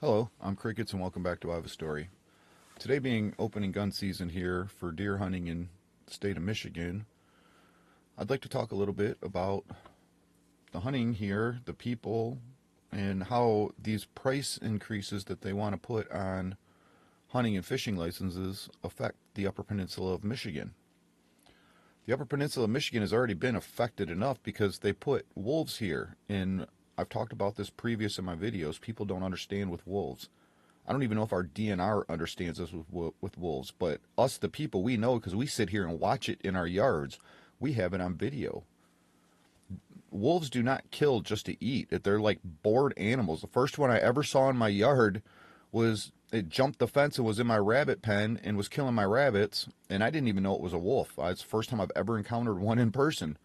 Hello, I'm Crickets and welcome back to I Have a Story. Today being opening gun season here for deer hunting in the state of Michigan, I'd like to talk a little bit about the hunting here, the people, and how these price increases that they want to put on hunting and fishing licenses affect the Upper Peninsula of Michigan. The Upper Peninsula of Michigan has already been affected enough because they put wolves here, and I've talked about this previous in my videos. People don't understand with wolves. I don't even know if our DNR understands this with wolves, but us, the people, we know because we sit here and watch it in our yards. We have it on video. Wolves do not kill just to eat. They're like bored animals. The first one I ever saw in my yard was, it jumped the fence and was in my rabbit pen and was killing my rabbits, and I didn't even know it was a wolf. It's the first time I've ever encountered one in person,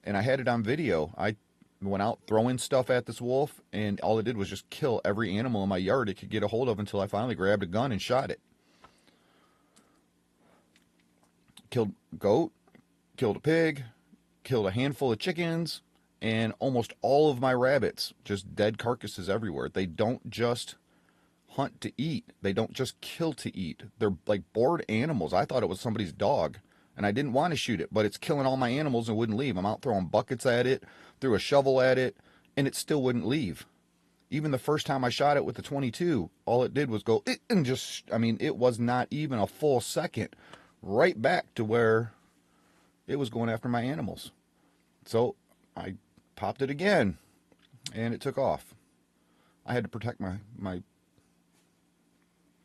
and I had it on video. I went out throwing stuff at this wolf, and all it did was just kill every animal in my yard it could get a hold of until I finally grabbed a gun and shot it. Killed a goat, killed a pig, killed a handful of chickens, and almost all of my rabbits. Just dead carcasses everywhere. They don't just hunt to eat. They don't just kill to eat. They're like bored animals. I thought it was somebody's dog, and I didn't want to shoot it, but it's killing all my animals and wouldn't leave. I'm out throwing buckets at it, threw a shovel at it, and it still wouldn't leave. Even the first time I shot it with the 22, all it did was go, and just, it was not even a full second, right back to where it was going after my animals. So I popped it again, and it took off. I had to protect my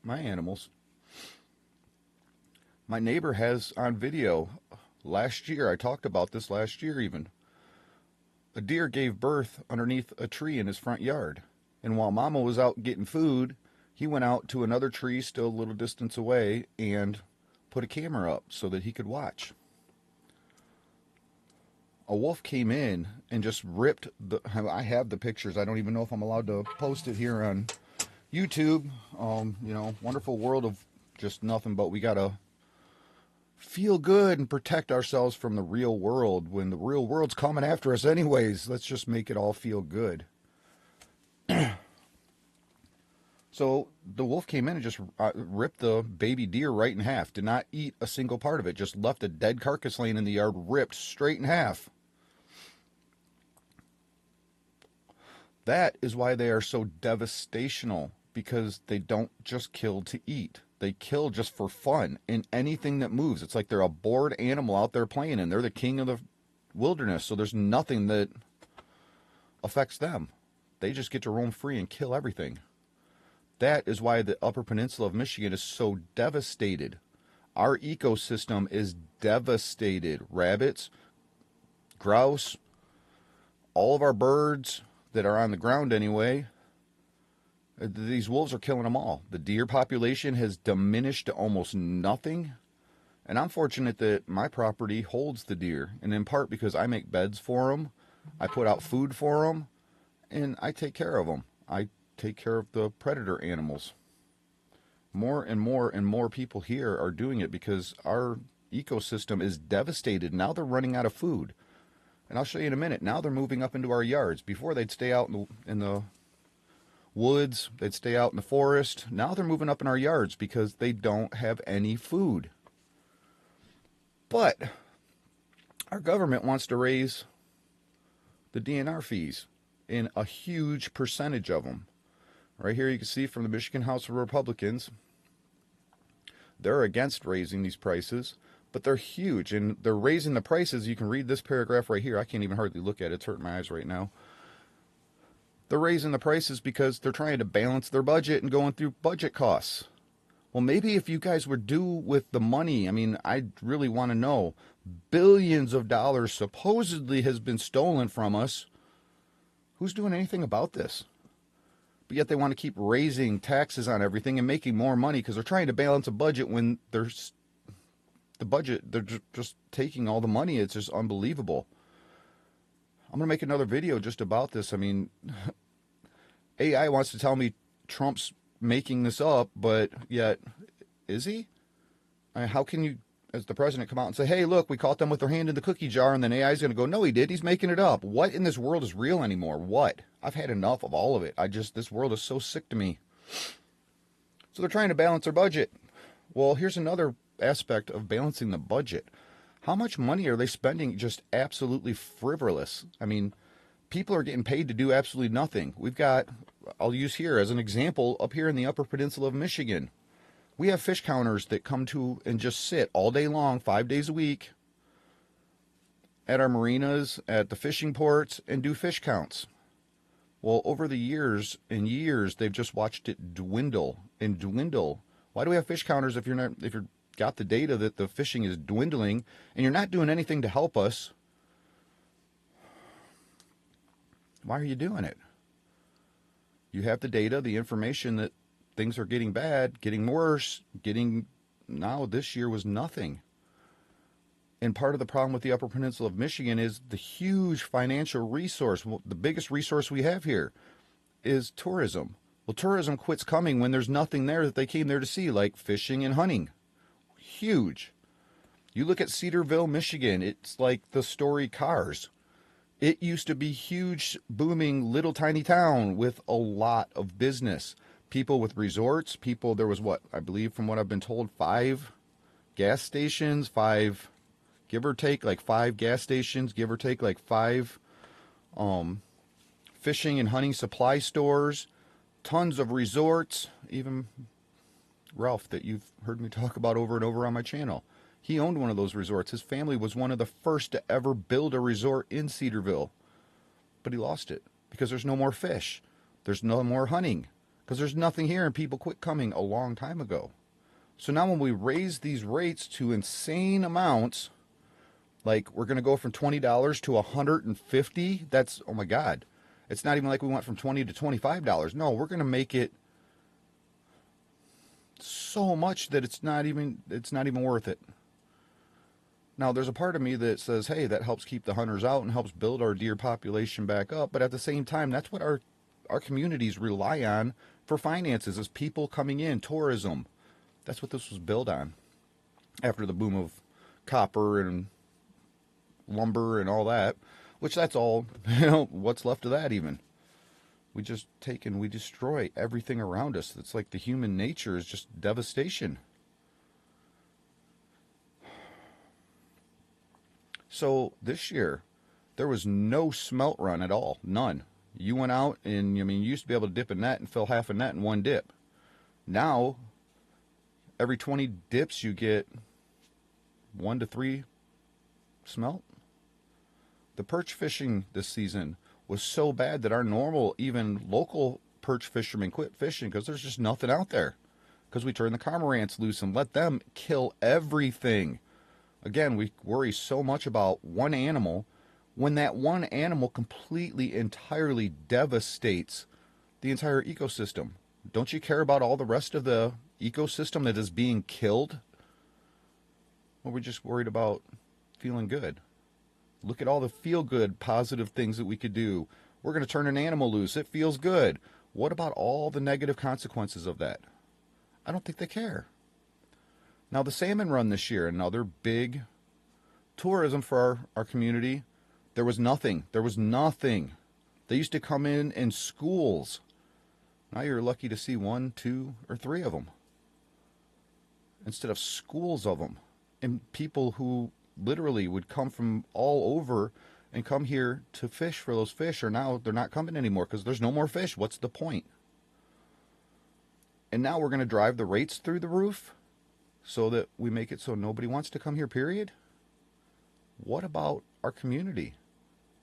animals. My neighbor has on video, last year, I talked about this last year even, a deer gave birth underneath a tree in his front yard. And while Mama was out getting food, he went out to another tree still a little distance away and put a camera up so that he could watch. A wolf came in and just ripped I have the pictures. I don't even know if I'm allowed to post it here on YouTube. Wonderful world of just nothing, but we gotta feel good and protect ourselves from the real world when the real world's coming after us anyways. Let's just make it all feel good. So the wolf came in and just ripped the baby deer right in half. Did not eat a single part of it. Just left a dead carcass laying in the yard, ripped straight in half. That is why they are so devastational, because they don't just kill to eat. They kill just for fun in anything that moves. It's like they're a bored animal out there playing, and they're the king of the wilderness, so there's nothing that affects them. They just get to roam free and kill everything. That is why the Upper Peninsula of Michigan is so devastated. Our ecosystem is devastated. Rabbits, grouse, all of our birds that are on the ground anyway, these wolves are killing them all. The deer population has diminished to almost nothing. And I'm fortunate that my property holds the deer. And in part because I make beds for them. I put out food for them. And I take care of them. I take care of the predator animals. More and more and more people here are doing it because our ecosystem is devastated. Now they're running out of food. And I'll show you in a minute. Now they're moving up into our yards. Before they'd stay out in the woods, they'd stay out in the forest. Now they're moving up in our yards because they don't have any food. But our government wants to raise the DNR fees in a huge percentage of them. Right here you can see from the Michigan House of Republicans, they're against raising these prices, but they're huge, and they're raising the prices. You can read this paragraph right here. I can't even hardly look at it. It's hurting my eyes right now. They're raising the prices because they're trying to balance their budget and going through budget costs. Well, maybe if you guys would do with the money, I really want to know. Billions of dollars supposedly has been stolen from us. Who's doing anything about this? But yet they want to keep raising taxes on everything and making more money because they're trying to balance a budget when there's the budget, they're just taking all the money. It's just unbelievable. I'm going to make another video just about this. AI wants to tell me Trump's making this up, but yet, is he? How can you, as the president, come out and say, hey, look, we caught them with their hand in the cookie jar, and then AI is going to go, no, he did. He's making it up. What in this world is real anymore? What? I've had enough of all of it. This world is so sick to me. So they're trying to balance their budget. Well, here's another aspect of balancing the budget. How much money are they spending just absolutely frivolous? I mean, people are getting paid to do absolutely nothing. We've got, I'll use here as an example, up here in the Upper Peninsula of Michigan. We have fish counters that come to and just sit all day long, 5 days a week, at our marinas, at the fishing ports, and do fish counts. Well, over the years and years, they've just watched it dwindle and dwindle. Why do we have fish counters if you're got the data that the fishing is dwindling and you're not doing anything to help us? Why are you doing it? You have the data, the information that things are getting bad, getting worse, now this year was nothing. And part of the problem with the Upper Peninsula of Michigan is the huge financial resource. Well, the biggest resource we have here is tourism. Well, tourism quits coming when there's nothing there that they came there to see, like fishing and hunting. Huge. You look at Cedarville, Michigan, it's like the story Cars. It used to be huge, booming, little tiny town with a lot of business. People with resorts, there was I believe from what I've been told, 5 gas stations, give or take like 5 gas stations, give or take like 5 fishing and hunting supply stores, tons of resorts. Even Ralph, that you've heard me talk about over and over on my channel, he owned one of those resorts. His family was one of the first to ever build a resort in Cedarville, but he lost it because there's no more fish, there's no more hunting, because there's nothing here, and people quit coming a long time ago. So now when we raise these rates to insane amounts, like we're going to go from $20 to $150, that's, oh my God. It's not even like we went from $20 to $25. No, we're going to make it so much that it's not even worth it. Now, there's a part of me that says, hey, that helps keep the hunters out and helps build our deer population back up. But at the same time, that's what our communities rely on for finances, is people coming in, tourism. That's what this was built on after the boom of copper and lumber and all that, which that's all, what's left of that even. We just take and we destroy everything around us. It's like the human nature is just devastation. So this year, there was no smelt run at all. None. You went out and, you used to be able to dip a net and fill half a net in one dip. Now, every 20 dips, you get 1 to 3 smelt. The perch fishing this season was so bad that our normal, even local perch fishermen quit fishing because there's just nothing out there. Because we turn the cormorants loose and let them kill everything. Again, we worry so much about one animal when that one animal completely, entirely devastates the entire ecosystem. Don't you care about all the rest of the ecosystem that is being killed? Well, we're just worried about feeling good. Look at all the feel-good, positive things that we could do. We're going to turn an animal loose. It feels good. What about all the negative consequences of that? I don't think they care. Now, the salmon run this year, another big tourism for our community. There was nothing. There was nothing. They used to come in schools. Now you're lucky to see 1, 2, or 3 of them, instead of schools of them. And people who literally would come from all over and come here to fish for those fish are now, they're not coming anymore because there's no more fish. What's the point? And now we're going to drive the rates through the roof so that we make it so nobody wants to come here, period. What about our community?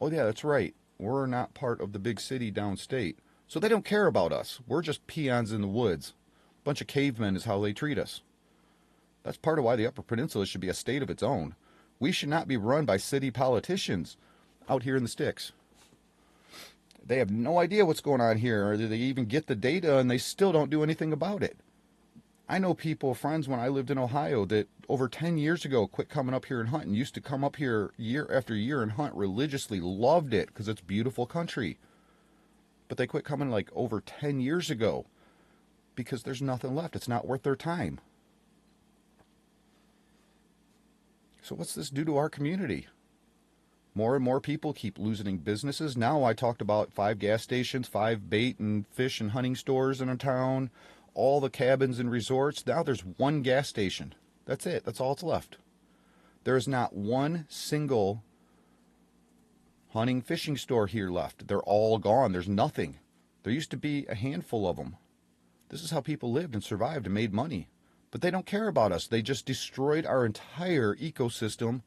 Oh yeah, that's right. We're not part of the big city downstate. So they don't care about us. We're just peons in the woods. Bunch of cavemen is how they treat us. That's part of why the Upper Peninsula should be a state of its own. We should not be run by city politicians out here in the sticks. They have no idea what's going on here, or they even get the data and they still don't do anything about it. I know people, friends, when I lived in Ohio, that over 10 years ago quit coming up here and hunting, used to come up here year after year and hunt religiously, loved it because it's beautiful country. But they quit coming like over 10 years ago because there's nothing left. It's not worth their time. So what's this do to our community? More and more people keep losing businesses. Now I talked about 5 gas stations, 5 bait and fish and hunting stores in a town, all the cabins and resorts. Now there's 1 gas station. That's it. That's all that's left. There is not one single hunting fishing store here left. They're all gone. There's nothing. There used to be a handful of them. This is how people lived and survived and made money. But they don't care about us. They just destroyed our entire ecosystem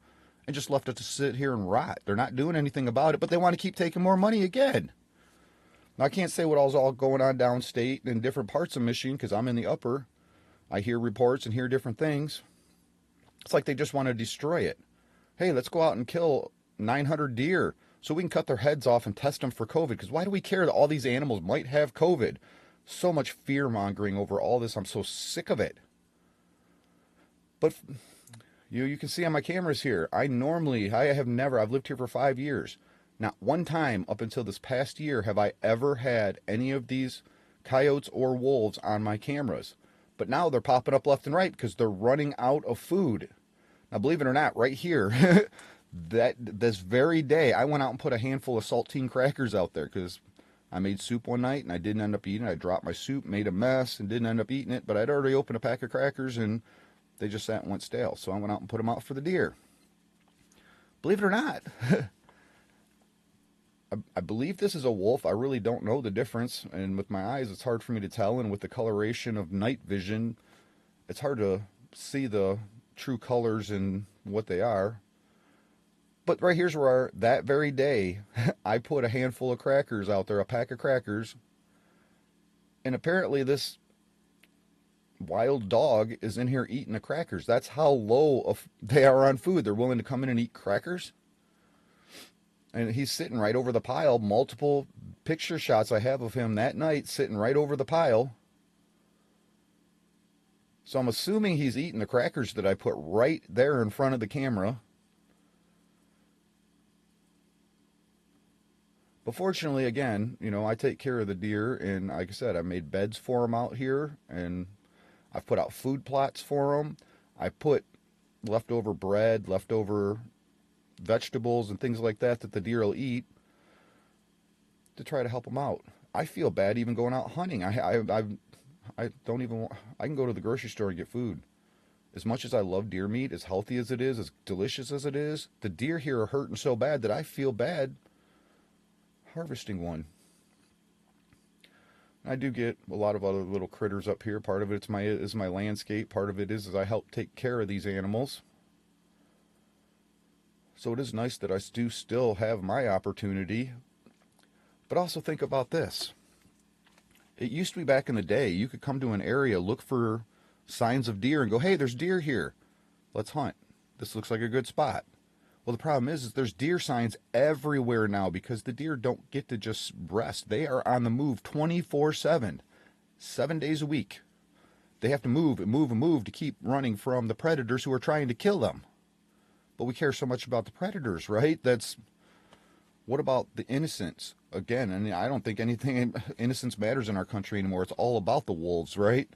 and just left us to sit here and rot. They're not doing anything about it, but they want to keep taking more money again. Now, I can't say what all's all going on downstate in different parts of Michigan because I'm in the upper. I hear reports and hear different things. It's like they just want to destroy it. Hey, let's go out and kill 900 deer so we can cut their heads off and test them for COVID. Because why do we care that all these animals might have COVID? So much fear-mongering over all this. I'm so sick of it. But you can see on my cameras here, I've lived here for 5 years. Not one time up until this past year have I ever had any of these coyotes or wolves on my cameras. But now they're popping up left and right because they're running out of food. Now, believe it or not, right here, this very day, I went out and put a handful of saltine crackers out there because I made soup one night and I didn't end up eating it. I dropped my soup, made a mess, and didn't end up eating it. But I'd already opened a pack of crackers and they just sat and went stale. So I went out and put them out for the deer. Believe it or not, I believe this is a wolf. I really don't know the difference. And with my eyes, it's hard for me to tell. And with the coloration of night vision, it's hard to see the true colors and what they are. But right here's where that very day, I put a handful of crackers out there, a pack of crackers. And apparently this wild dog is in here eating the crackers. That's how low they are on food. They're willing to come in and eat crackers. And he's sitting right over the pile. Multiple picture shots I have of him that night sitting right over the pile. So I'm assuming he's eating the crackers that I put right there in front of the camera. But fortunately, again, I take care of the deer. And like I said, I made beds for them out here. And I've put out food plots for them. I put leftover bread, leftover vegetables and things like that the deer will eat to try to help them out. I feel bad even going out hunting. I don't even, I can go to the grocery store and get food. As much as I love deer meat, as healthy as it is, as delicious as it is, the deer here are hurting so bad that I feel bad harvesting one. I do get a lot of other little critters up here. Part of it is my landscape. Part of it is I help take care of these animals. So it is nice that I do still have my opportunity. But also think about this. It used to be back in the day, you could come to an area, look for signs of deer and go, hey, there's deer here. Let's hunt. This looks like a good spot. Well, the problem is there's deer signs everywhere now because the deer don't get to just rest. They are on the move 24/7, 7 days a week. They have to move and move and move to keep running from the predators who are trying to kill them. But we care so much about the predators, right? What about the innocents? Again, and I don't think innocence matters in our country anymore. It's all about the wolves, right?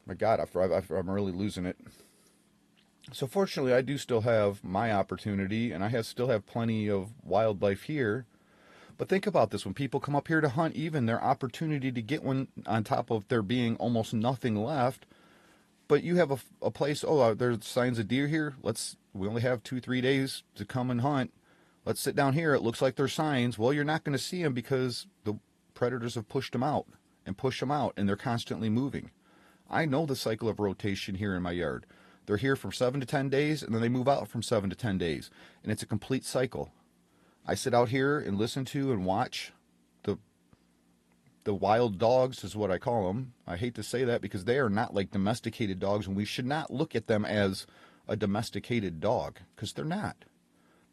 My God, I'm really losing it. So fortunately, I do still have my opportunity, and I still have plenty of wildlife here. But think about this. When people come up here to hunt, even their opportunity to get one on top of there being almost nothing left, but you have a place, there's signs of deer here. We only have 2-3 days to come and hunt. Let's sit down here. It looks like there's signs. Well, you're not going to see them because the predators have pushed them out, and they're constantly moving. I know the cycle of rotation here in my yard. They're here from 7 to 10 days, and then they move out from 7 to 10 days. And it's a complete cycle. I sit out here and listen to and watch the wild dogs is what I call them. I hate to say that because they are not like domesticated dogs, and we should not look at them as a domesticated dog because they're not.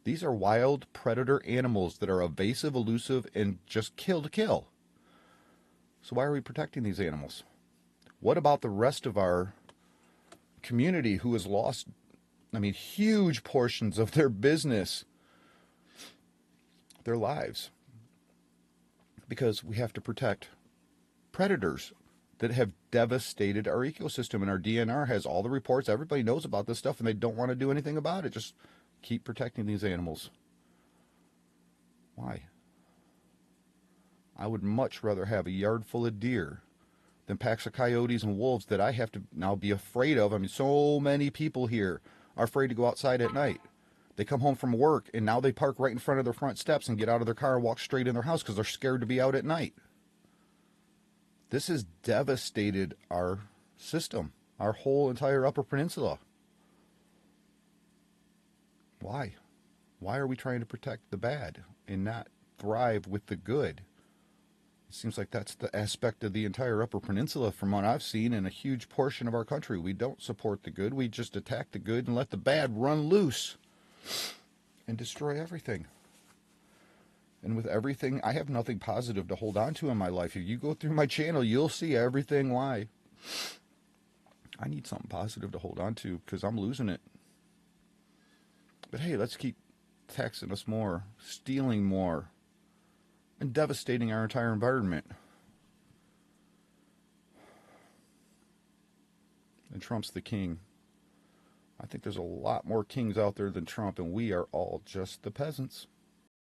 These are wild predator animals that are evasive, elusive, and just kill to kill. So why are we protecting these animals? What about the rest of our community who has lost, huge portions of their business, their lives? Because we have to protect predators that have devastated our ecosystem, and our DNR has all the reports. Everybody knows about this stuff, and they don't want to do anything about it. Just keep protecting these animals. Why? I would much rather have a yard full of deer than packs of coyotes and wolves that I have to now be afraid of. I mean, so many people here are afraid to go outside at night. They come home from work and now they park right in front of their front steps and get out of their car and walk straight in their house because they're scared to be out at night. This has devastated our system, our whole entire Upper Peninsula. Why? Why are we trying to protect the bad and not thrive with the good? It seems like that's the aspect of the entire Upper Peninsula from what I've seen in a huge portion of our country. We don't support the good. We just attack the good and let the bad run loose and destroy everything. And with everything, I have nothing positive to hold on to in my life. If you go through my channel, you'll see everything why. I need something positive to hold on to because I'm losing it. But hey, let's keep taxing us more, stealing more, and devastating our entire environment. And Trump's the king. I think there's a lot more kings out there than Trump, and we are all just the peasants.